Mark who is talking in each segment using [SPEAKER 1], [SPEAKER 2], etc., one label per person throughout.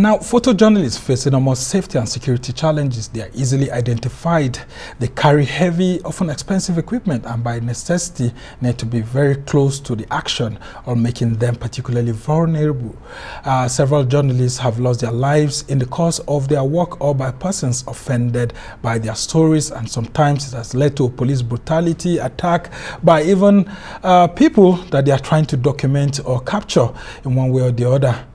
[SPEAKER 1] And now, photojournalists face enormous safety and security challenges. They are easily identified. They carry heavy, often expensive equipment, and by necessity need to be very close to the action, or making them particularly vulnerable. Several journalists have lost their lives in the course of their work or by persons offended by their stories, and sometimes it has led to police brutality, attack by even people that they are trying to document or capture in one way or the other.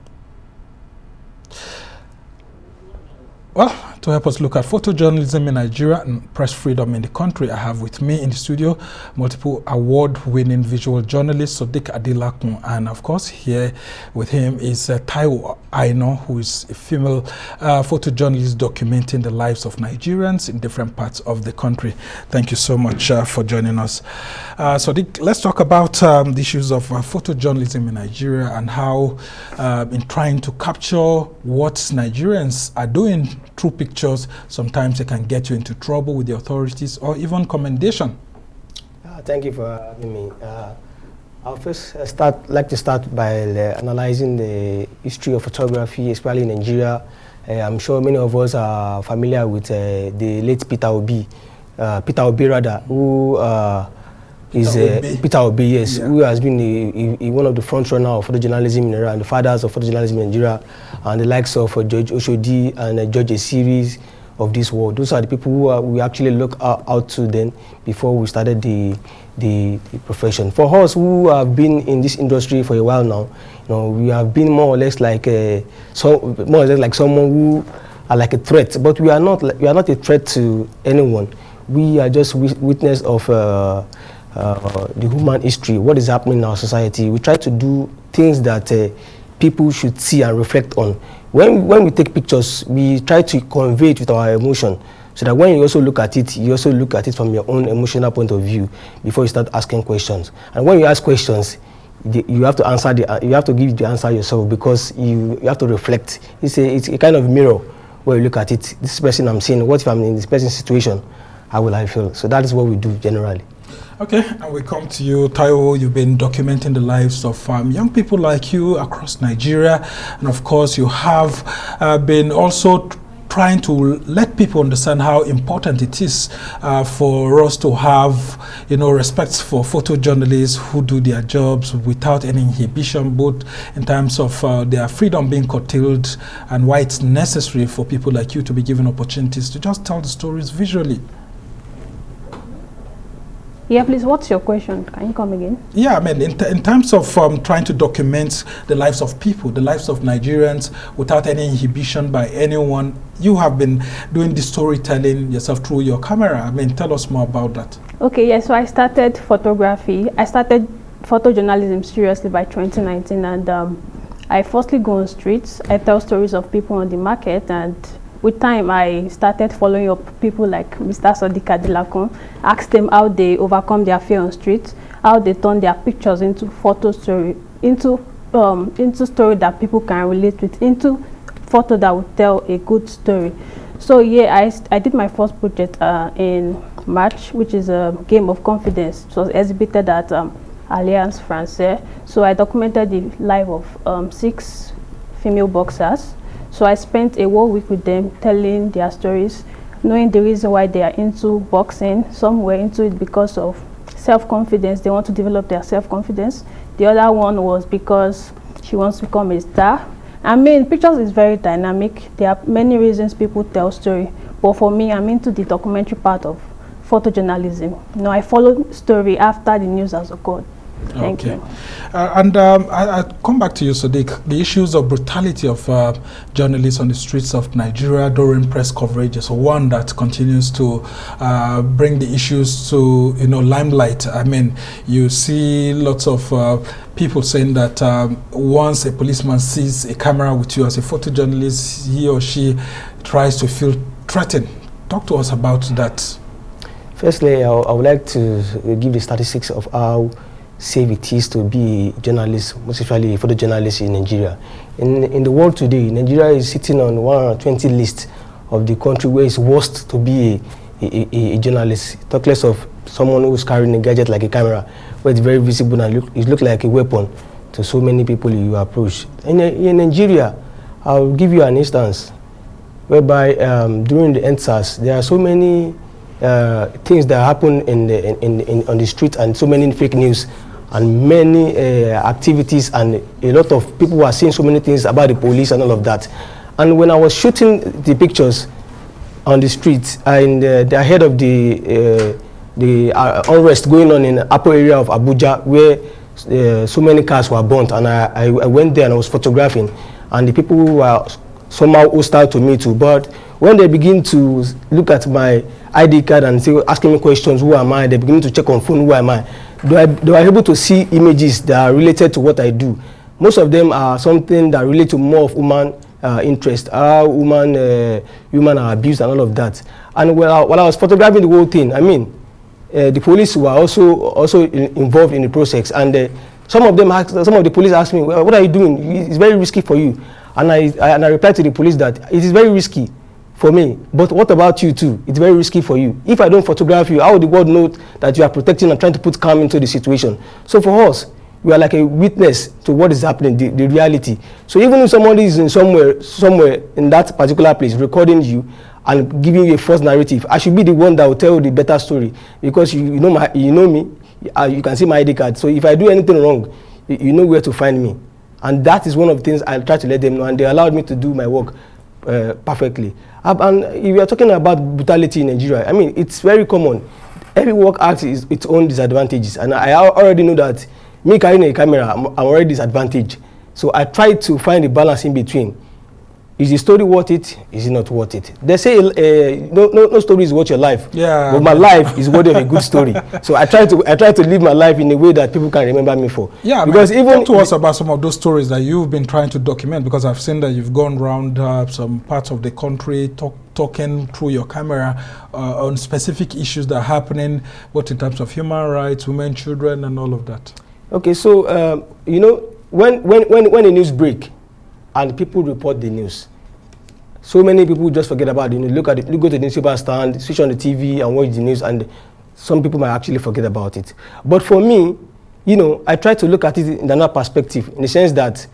[SPEAKER 1] Well, to help us look at photojournalism in Nigeria and press freedom in the country, I have with me in the studio multiple award-winning visual journalist SODIQ Adilakun, and of course here with him is TAIWO Aino, who is a female photojournalist documenting the lives of Nigerians in different parts of the country. Thank you so much for joining us. SODIQ, let's talk about the issues of photojournalism in Nigeria and how in trying to capture what Nigerians are doing through pictures, sometimes it can get you into trouble with the authorities or even commendation.
[SPEAKER 2] Thank you for having me. I'll first like to start by analyzing the history of photography, especially in Nigeria. I'm sure many of us are familiar with the late Peter Obi, who Peter Obi, yes, yeah, who has been one of the front runners of photojournalism in Nigeria and the fathers of photojournalism in Nigeria, and the likes of George Oshodi and George A. Series of this world. Those are the people who we actually look out to then before we started the profession. For us who have been in this industry for a while now, we have been more or less like someone who are like a threat, but we are not a threat to anyone. We are just witness of the human history, what is happening in our society. We try to do things that people should see and reflect on. When we take pictures, we try to convey it with our emotion, so that when you also look at it, you also look at it from your own emotional point of view before you start asking questions. And when you ask questions, you have to answer you have to give the answer yourself, because you have to reflect. It's a kind of mirror where you look at it. This person I'm seeing, what if I'm in this person's situation? How will I feel? So that is what we do generally.
[SPEAKER 1] Okay, and we come to you, TAIWO. You've been documenting the lives of young people like you across Nigeria, and of course you have been also trying to let people understand how important it is for us to have, respect for photojournalists who do their jobs without any inhibition, both in terms of their freedom being curtailed and why it's necessary for people like you to be given opportunities to just tell the stories visually.
[SPEAKER 3] Yeah, please, what's your question? Can you come again?
[SPEAKER 1] Yeah, I mean, in terms of trying to document the lives of people, the lives of Nigerians, without any inhibition by anyone, you have been doing the storytelling yourself through your camera. I mean, tell us more about that.
[SPEAKER 3] Okay, yeah, so I started photography. I started photojournalism seriously by 2019, and I firstly go on streets. I tell stories of people on the market, and with time, I started following up people like Mr. SODIQ Adilakun, asked them how they overcome their fear on streets, how they turn their pictures into photo story, into story that people can relate with, into photo that would tell a good story. So yeah, I did my first project in March, which is a game of confidence. It was exhibited at Alliance Française. So I documented the life of 6 female boxers. So I spent a whole week with them, telling their stories, knowing the reason why they are into boxing. Some were into it because of self-confidence. They want to develop their self-confidence. The other one was because she wants to become a star. I mean, pictures is very dynamic. There are many reasons people tell story. But for me, I'm into the documentary part of photojournalism. I follow story after the news has occurred. Thank you.
[SPEAKER 1] I come back to you, SODIQ. The issues of brutality of journalists on the streets of Nigeria during press coverage is one that continues to bring the issues to limelight. I mean, you see lots of people saying that once a policeman sees a camera with you as a photojournalist, he or she tries to feel threatened. Talk to us about that.
[SPEAKER 2] Firstly, I would like to give the statistics of how safe it is to be a journalist, most especially a photojournalist in Nigeria. In the world today, Nigeria is sitting on 120 list of the country where it's worst to be a journalist. Talk less of someone who's carrying a gadget like a camera, where it's very visible and it looks like a weapon to so many people you approach. In Nigeria, I'll give you an instance whereby during the EndSARS, there are so many things that happen on the street, and so many fake news and many activities, and a lot of people were saying so many things about the police and all of that. And when I was shooting the pictures on the streets and the head of the unrest going on in the upper area of Abuja, where so many cars were burnt, and I went there and I was photographing, and the people were somehow hostile to me too. But when they begin to look at my ID card and say, asking me questions, who am I? They begin to check on phone, who am I? They are able to see images that are related to what I do. Most of them are something that relate to more of human interest, how human are abused and all of that. And while I was photographing the whole thing, I mean, the police were also involved in the process, and some of the police asked me, well, what are you doing? It's very risky for you. And I replied to the police that it is very risky for me, but what about you too? It's very risky for you. If I don't photograph you, how would the world know that you are protecting and trying to put calm into the situation? So for us, we are like a witness to what is happening, the reality. So even if somebody is in somewhere in that particular place recording you and giving you a false narrative, I should be the one that will tell the better story, because you know me, you can see my ID card. So if I do anything wrong, you know where to find me. And that is one of the things I try to let them know, and they allowed me to do my work perfectly. And if you are talking about brutality in Nigeria, I mean, it's very common. Every work has its own disadvantages, and I already know that me carrying a camera, I'm already disadvantaged. So I try to find a balance in between. Is the story worth it? Is it not worth it? They say no story is worth your life.
[SPEAKER 1] Yeah.
[SPEAKER 2] But my life is worth of a good story. So I try to live my life in a way that people can remember me for.
[SPEAKER 1] Yeah, because talk to us about some of those stories that you've been trying to document, because I've seen that you've gone around some parts of the country talking through your camera on specific issues that are happening, both in terms of human rights, women, children, and all of that. Okay,
[SPEAKER 2] so you know, when the news break and people report the news, so many people just forget about the news. Look at it, go to the newspaper stand, switch on the TV and watch the news, and some people might actually forget about it. But for me, you know, I try to look at it in another perspective, in the sense that,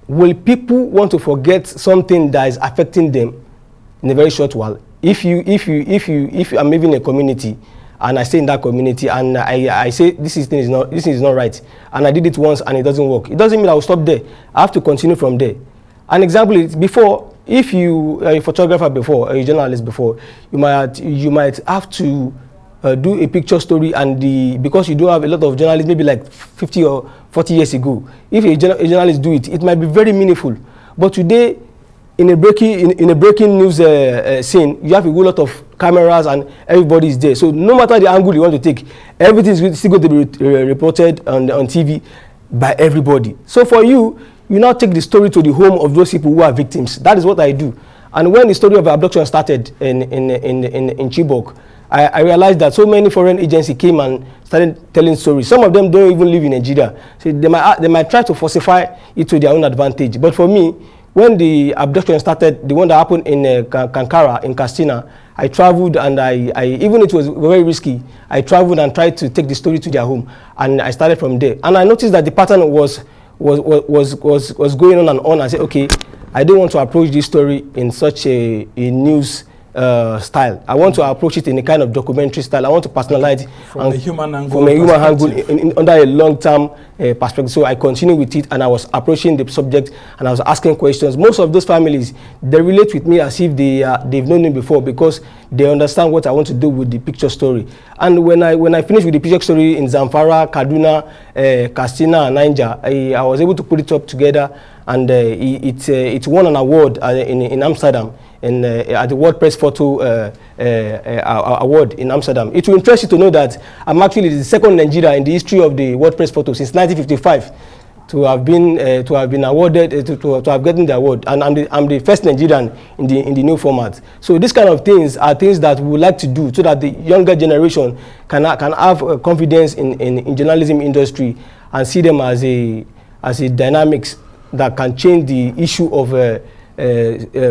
[SPEAKER 2] will people want to forget something that is affecting them in a very short while? If I'm living in a community and I stay in that community and I say this is not right, and I did it once and it doesn't work, it doesn't mean I will stop there. I have to continue from there. An example is, before, if you are a photographer before, a journalist before, you might have to do a picture story, and because you don't have a lot of journalists, maybe like 50 or 40 years ago, if a journalist do it, it might be very meaningful. But today, in a breaking news scene, you have a whole lot of cameras and everybody is there. So no matter the angle you want to take, everything is still going to be reported on TV by everybody. So for you now take the story to the home of those people who are victims. That is what I do. And when the story of abduction started in Chibok, I realized that so many foreign agencies came and started telling stories. Some of them don't even live in Nigeria. So they might try to falsify it to their own advantage. But for me, when the abduction started, the one that happened in Kankara, in Katsina, I traveled, and I even it was very risky, I traveled and tried to take the story to their home, and I started from there. And I noticed that the pattern was going on and on. I said, okay, I don't want to approach this story in such a news style. I want to approach it in a kind of documentary style. I want to personalize it
[SPEAKER 1] from a human angle,
[SPEAKER 2] under a long-term perspective. So I continued with it, and I was approaching the subject, and I was asking questions. Most of those families, they relate with me as if they've known me before, because they understand what I want to do with the picture story. And when I finished with the picture story in Zamfara, Kaduna, Katsina, and Niger, I was able to put it up together, and it won an award in Amsterdam, at the World Press Photo Award in Amsterdam. It will interest you to know that I'm actually the second Nigerian in the history of the World Press Photo since 1955 to have been awarded, to have gotten the award, and I'm the first Nigerian in the new format. So these kind of things are things that we would like to do, so that the younger generation can have confidence in journalism industry and see them as a dynamics that can change the issue of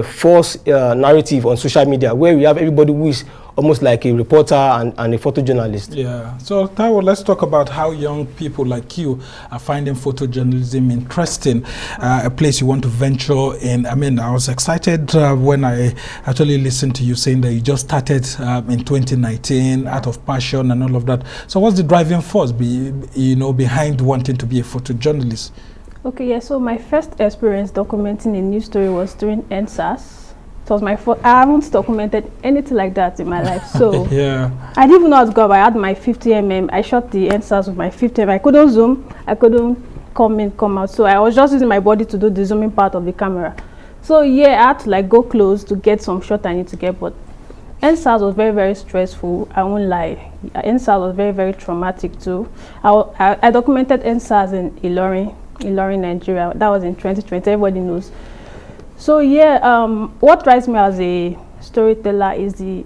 [SPEAKER 2] false narrative on social media, where we have everybody who is almost like a reporter and a photojournalist.
[SPEAKER 1] Yeah. So Taiwo, let's talk about how young people like you are finding photojournalism interesting, a place you want to venture in. I mean, I was excited when I actually listened to you saying that you just started in 2019 out of passion and all of that. So what's the driving force behind wanting to be a photojournalist?
[SPEAKER 3] Okay, yeah, so my first experience documenting a news story was during NSAS. It was my first. I haven't documented anything like that in my life, so
[SPEAKER 1] yeah.
[SPEAKER 3] I didn't even know how to go, but I had my 50mm. I shot the NSAS with my 50mm. I couldn't zoom, I couldn't come in, come out, so I was just using my body to do the zooming part of the camera. So yeah, I had to like go close to get some shot I need to get, but NSAS was very, very stressful. I won't lie. NSAS was very, very traumatic too. I documented NSAS in Ilorin, Nigeria. That was in 2020. Everybody knows. So yeah, what drives me as a storyteller is the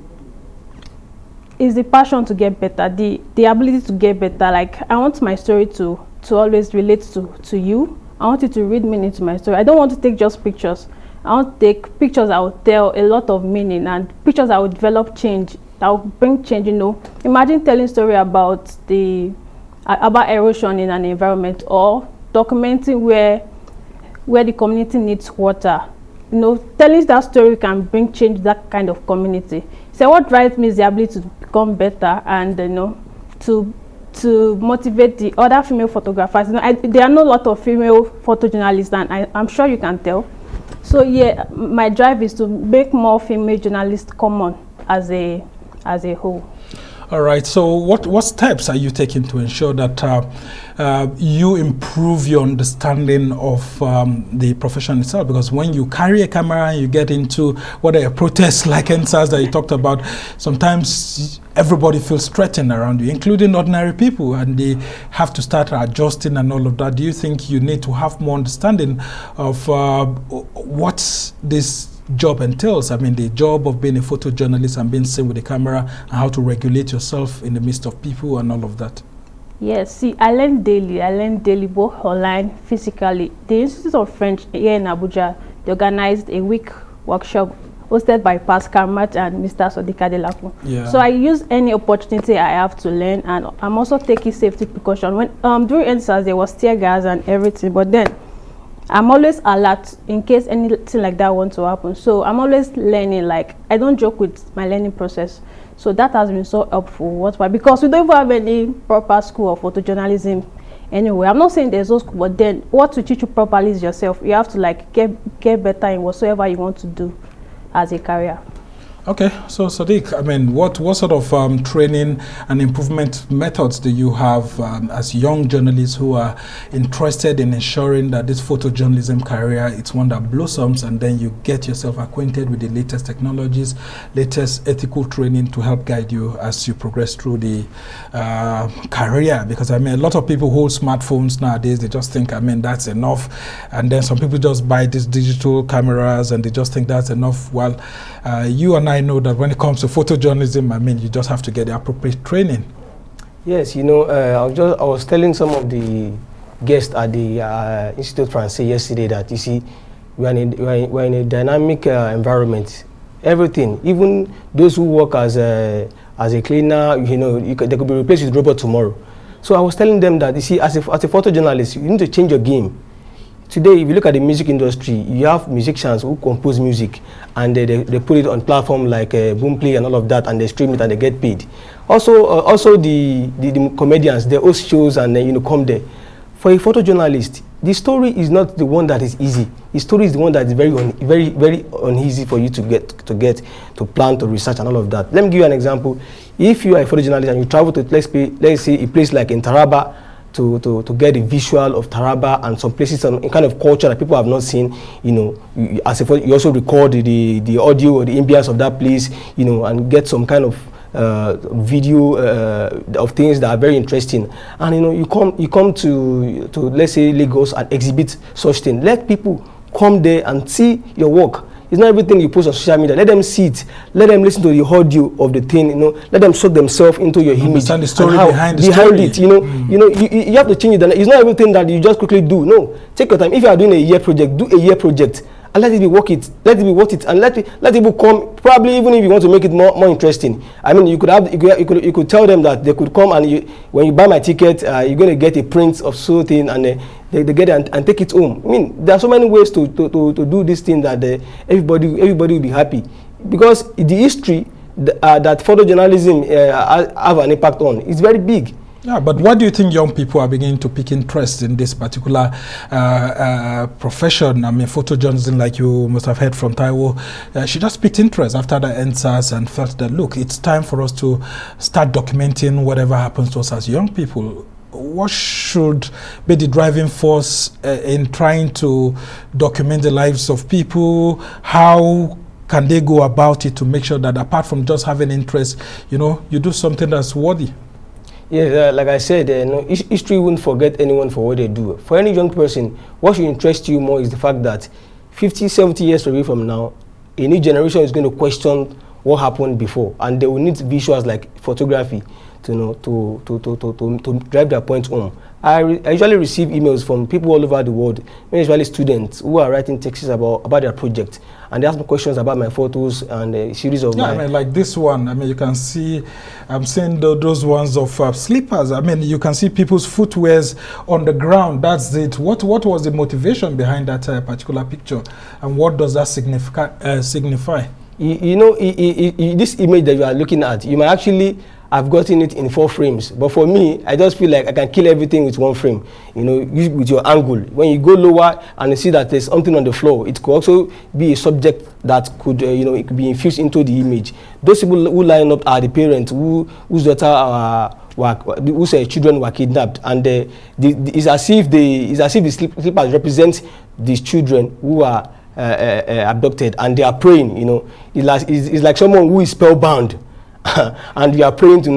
[SPEAKER 3] passion to get better, the ability to get better. Like, I want my story to always relate to you. I want you to read meaning to my story. I don't want to take just pictures. I want to take pictures that will tell a lot of meaning, and pictures that will develop change, that will bring change. Imagine telling a story about erosion in an environment, or documenting where the community needs water. Telling that story can bring change to that kind of community. So what drives me is the ability to become better, and to motivate the other female photographers. There are not a lot of female photojournalists, and I'm sure you can tell. So yeah, my drive is to make more female journalists common as a whole.
[SPEAKER 1] All right. So what steps are you taking to ensure that you improve your understanding of the profession itself? Because when you carry a camera and you get into a protest like NSAS that you talked about, sometimes everybody feels threatened around you, including ordinary people, and they have to start adjusting and all of that. Do you think you need to have more understanding of what this job entails? I mean, the job of being a photojournalist and being seen with the camera, and how to regulate yourself in the midst of people and all of that.
[SPEAKER 3] Yes, see, I learn daily, both online, physically. The Institute of French here in Abuja, they organized a week workshop hosted by Pascal Mat and Mr. SODIQ.
[SPEAKER 1] Yeah.
[SPEAKER 3] So I use any opportunity I have to learn, and I'm also taking safety precaution. When during NSAS there was tear gas and everything, but then I'm always alert in case anything like that wants to happen. So I'm always learning. Like, I don't joke with my learning process. So that has been so helpful. Why? Because we don't even have any proper school of photojournalism anyway. I'm not saying there's no school, but then what to teach you properly is yourself. You have to like get better in whatsoever you want to do as a career.
[SPEAKER 1] Okay, so SODIQ, I mean, what sort of training and improvement methods do you have as young journalists who are interested in ensuring that this photojournalism career, it's one that blossoms, and then you get yourself acquainted with the latest technologies, latest ethical training to help guide you as you progress through the career? Because I mean, a lot of people hold smartphones nowadays. They just think, I mean, that's enough. And then some people just buy these digital cameras and they just think that's enough. Well, you and I know that when it comes to photojournalism, I mean, you just have to get the appropriate training.
[SPEAKER 2] Yes, I was telling some of the guests at the Institute Français yesterday that, you see, we're in a dynamic environment. Everything, even those who work as a cleaner, they could be replaced with robot tomorrow. So I was telling them that, you see, as a photojournalist, you need to change your game. Today, if you look at the music industry, you have musicians who compose music, and they put it on platform like Boomplay and all of that, and they stream it and they get paid. Also the comedians, they host shows and then come there. For a photojournalist, the story is not the one that is easy. The story is the one that is very uneasy for you to get to plan, to research and all of that. Let me give you an example. If you are a photojournalist and you travel to let's say a place like in Taraba, to get a visual of Taraba and some places, some kind of culture that people have not seen, you also record the audio or the ambience of that place, and get some kind of video of things that are very interesting. And you come to let's say Lagos and exhibit such thing. Let people come there and see your work. It's not everything you post on social media. Let them see it. Let them listen to the audio of the thing. Let them soak themselves into your image.
[SPEAKER 1] Understand the story behind
[SPEAKER 2] it. You have to change it. It's not everything that you just quickly do. No, take your time. If you are doing a year project, do a year project, and let it be worth it. Let it be worth it, and let people come. Probably even if you want to make it more interesting. I mean, you could tell them that they could come, and when you buy my ticket, you're going to get a print of something, and they get it and take it home. I mean, there are so many ways to do this thing that everybody will be happy, because the history that photojournalism have an impact on is very big.
[SPEAKER 1] Yeah, but what do you think young people are beginning to pick interest in this particular profession? I mean, photojournalism, like you must have heard from TAIWO, she just picked interest after the NSAS and felt that, look, it's time for us to start documenting whatever happens to us as young people. What should be the driving force in trying to document the lives of people? How can they go about it to make sure that apart from just having interest, you know, you do something that's worthy?
[SPEAKER 2] Yeah, like I said, history won't forget anyone for what they do. For any young person, what should interest you more is the fact that 50, 70 years away from now, a new generation is going to question what happened before, and they will need visuals like photography to drive their point home. I usually receive emails from people all over the world, usually students who are writing texts about their project, and they ask me questions about my photos and a series of
[SPEAKER 1] I mean, like this one. I mean, you can see, I'm seeing those ones of slippers. I mean, you can see people's footwears on the ground. That's it. What was the motivation behind that particular picture, and what does that signify?
[SPEAKER 2] You know, this image that you are looking at, you might actually have gotten it in 4 frames, but for me, I just feel like I can kill everything with 1 frame. You know, with your angle. When you go lower and you see that there's something on the floor, it could also be a subject that could, it could be infused into the image. Those people who line up are the parents whose daughter whose children were kidnapped, and it's as if the slippers represent these children who are abducted, and they are praying. You know, it's like someone who is spellbound. And you are praying to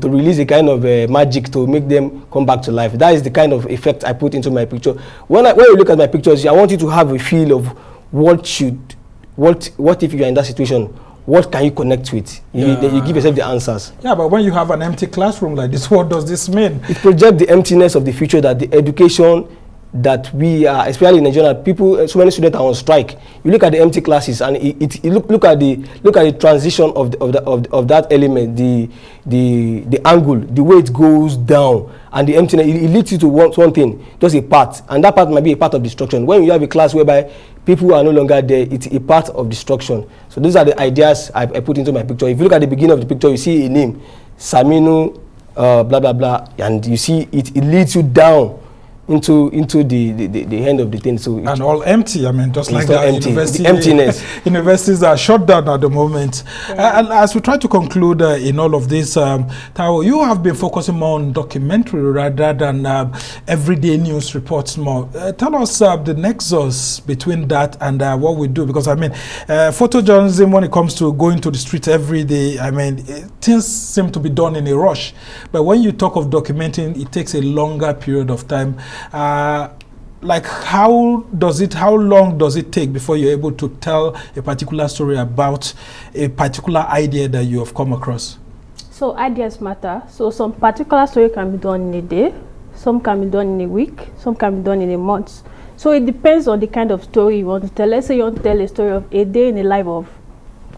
[SPEAKER 2] release a kind of magic to make them come back to life. That is the kind of effect I put into my picture. When you look at my pictures, I want you to have a feel of what if you are in that situation. What can you connect with? You give yourself the answers.
[SPEAKER 1] Yeah, but when you have an empty classroom like this, what does this mean?
[SPEAKER 2] It projects the emptiness of the future, that the education that we are, especially in Nigeria, so many students are on strike. You look at the empty classes, and look at the transition of that element, the angle, the way it goes down, and the emptiness. It leads you to one thing, just a part, and that part might be a part of destruction. When you have a class whereby people are no longer there, it's a part of destruction. So those are the ideas I put into my picture. If you look at the beginning of the picture, you see a name, Saminu, blah blah blah, and you see it leads you down into the end of the thing. So
[SPEAKER 1] and all empty. I mean, just like that.
[SPEAKER 2] Empty. Emptiness.
[SPEAKER 1] Universities are shut down at the moment. Yeah. And as we try to conclude in all of this, TAIWO, you have been focusing more on documentary rather than everyday news reports more. Tell us the nexus between that and what we do, because I mean, photojournalism, when it comes to going to the street every day, I mean, things seem to be done in a rush. But when you talk of documenting, it takes a longer period of time. Like how long does it take before you're able to tell a particular story about a particular idea that you have come across?
[SPEAKER 3] So ideas matter. So some particular story can be done in a day, some can be done in a week, some can be done in a month. So it depends on the kind of story you want to tell. Let's say you want to tell a story of a day in the life of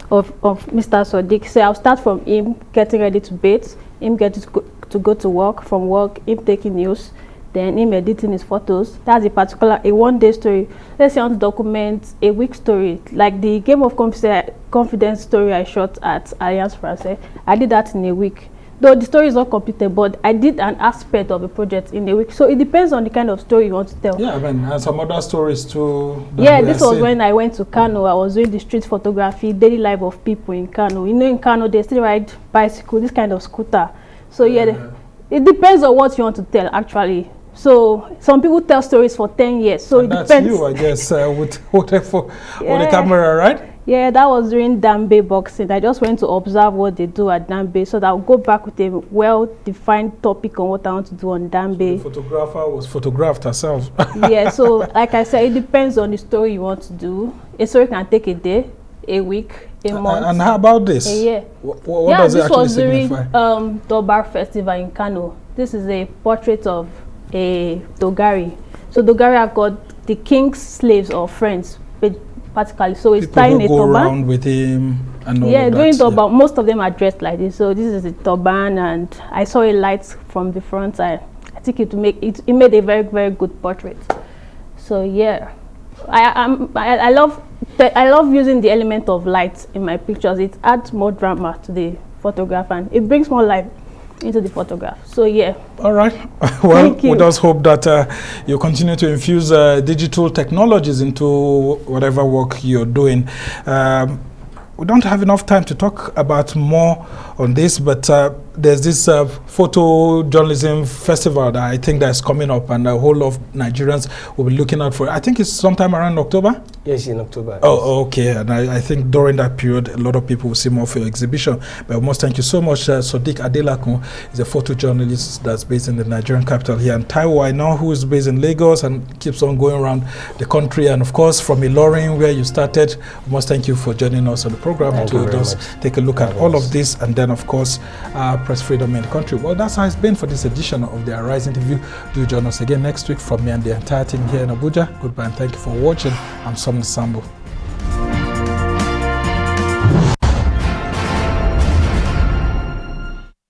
[SPEAKER 3] Mr. SODIQ. So I'll start from him getting ready to bathe, him getting to go to work, from work, him taking news, then him editing his photos. That's a one-day story. Let's say I want to document a week story, like the Game of Confidence story I shot at Alliance Française. I did that in a week. Though the story is not completed, but I did an aspect of a project in a week. So it depends on the kind of story you want to tell.
[SPEAKER 1] Yeah, I mean, and some other stories too.
[SPEAKER 3] Yeah, this was when I went to Kano. I was doing the street photography, daily life of people in Kano. You know, in Kano, they still ride bicycle, this kind of scooter. So yeah, it depends on what you want to tell, actually. So some people tell stories for 10 years. So
[SPEAKER 1] and
[SPEAKER 3] it
[SPEAKER 1] that's
[SPEAKER 3] depends.
[SPEAKER 1] You, I guess, with the camera, right?
[SPEAKER 3] Yeah, that was during Dambe boxing. I just went to observe what they do at Dambe, so that I'll go back with a well-defined topic on what I want to do on Dambe.
[SPEAKER 1] So the photographer was photographed herself.
[SPEAKER 3] Yeah, so like I said, it depends on the story you want to do. A story can take a day, a week, a month.
[SPEAKER 1] And how about this?
[SPEAKER 3] A year.
[SPEAKER 1] What does it actually signify?
[SPEAKER 3] This was during Dobar Festival in Kano. This is a portrait of a Dogari. So Dogari have got the king's slaves or friends, particularly. So it's
[SPEAKER 1] people
[SPEAKER 3] tying
[SPEAKER 1] who
[SPEAKER 3] a
[SPEAKER 1] go
[SPEAKER 3] turban.
[SPEAKER 1] around with him and all
[SPEAKER 3] Yeah,
[SPEAKER 1] of that.
[SPEAKER 3] doing turban. Most of them are dressed like this. So this is a turban, and I saw a light from the front side. I think it made a very, very good portrait. So yeah, I love using the element of light in my pictures. It adds more drama to the photograph, and it brings more life into the photograph. So yeah.
[SPEAKER 1] All right. Well, we just hope that you continue to infuse digital technologies into whatever work you're doing. We don't have enough time to talk about more on this, but there's this photojournalism festival that I think that's coming up, and a whole lot of Nigerians will be looking out for it. I think it's sometime around October?
[SPEAKER 2] Yes, in October.
[SPEAKER 1] Oh, yes. Okay. And I think during that period, a lot of people will see more of your exhibition. But I must thank you so much. SODIQ Adelakun is a photojournalist that's based in the Nigerian capital here. And TAIWO, I know, who is based in Lagos and keeps on going around the country. And of course, from Ilorin, where you started, I must thank you for joining us on the program to just take a look at all of this. And then, of course, press freedom in the country. Well, that's how it's been for this edition of the Arise interview. Do join us again next week from me and the entire team here in Abuja. Goodbye and thank you for watching. I'm Sambo.